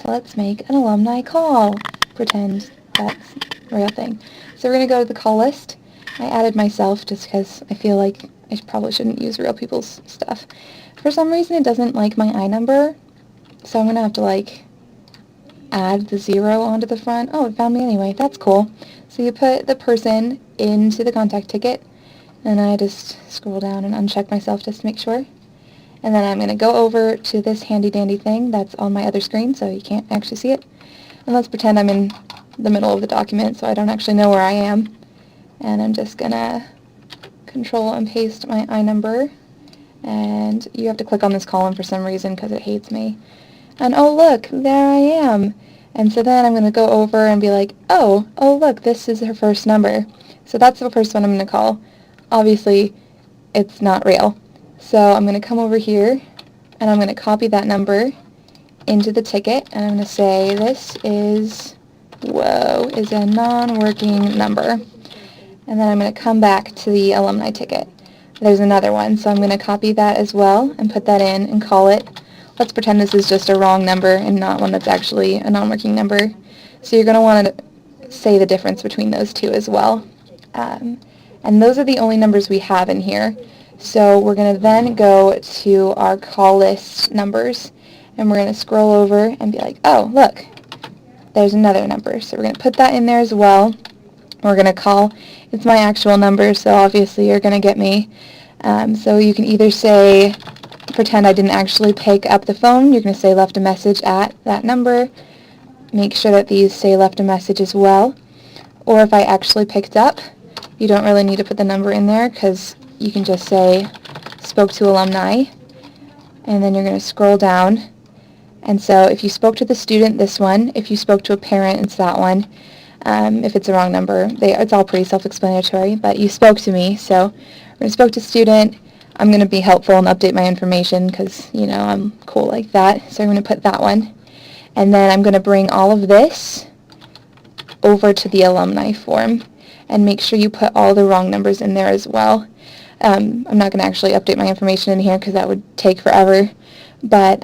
let's make an alumni call. Pretend that's a real thing. So we're going to go to the call list. I added myself just because I feel like I probably shouldn't use real people's stuff. For some reason it doesn't like my I number, so I'm going to have to add the 0 onto the front. Oh, it found me anyway. That's cool. So you put the person into the contact ticket, and I just scroll down and uncheck myself just to make sure. And then I'm going to go over to this handy dandy thing that's on my other screen so you can't actually see it. And let's pretend I'm in the middle of the document so I don't actually know where I am. And I'm just going to control and paste my I number. And you have to click on this column for some reason because it hates me. And oh look, there I am. And so then I'm going to go over and be like, oh look, this is her first number. So that's the first one I'm going to call. Obviously, it's not real. So I'm going to come over here, and I'm going to copy that number into the ticket, and I'm going to say this is a non-working number. And then I'm going to come back to the alumni ticket. There's another one, so I'm going to copy that as well and put that in and call it. Let's pretend this is just a wrong number and not one that's actually a non-working number. So you're going to want to say the difference between those two as well. And those are the only numbers we have in here. So we're going to then go to our call list numbers, and we're going to scroll over and be like, oh, look, there's another number. So we're going to put that in there as well. We're going to call, it's my actual number, so obviously you're going to get me. So you can either say, pretend I didn't actually pick up the phone. You're going to say left a message at that number. Make sure that these say left a message as well. Or if I actually picked up, you don't really need to put the number in there because you can just say spoke to alumni. And then you're going to scroll down. And so if you spoke to the student, this one. If you spoke to a parent, it's that one. If it's a wrong number, it's all pretty self-explanatory, but you spoke to me, so when I spoke to student, I'm going to be helpful and update my information because, I'm cool like that, so I'm going to put that one. And then I'm going to bring all of this over to the alumni form and make sure you put all the wrong numbers in there as well. I'm not going to actually update my information in here because that would take forever. But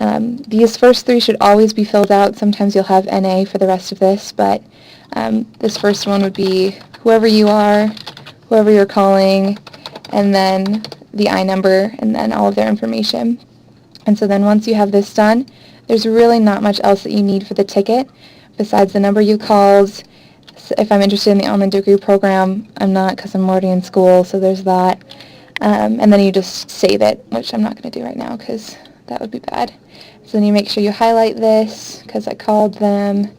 these first three should always be filled out. Sometimes you'll have NA for the rest of this, but this first one would be whoever you are, whoever you're calling, and then the I number, and then all of their information. And so then once you have this done, there's really not much else that you need for the ticket besides the number you called. If I'm interested in the online degree program, I'm not because I'm already in school, so there's that. And then you just save it, which I'm not going to do right now because that would be bad. So then you make sure you highlight this because I called them,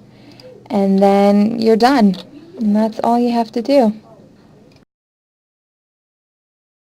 and then you're done. And that's all you have to do.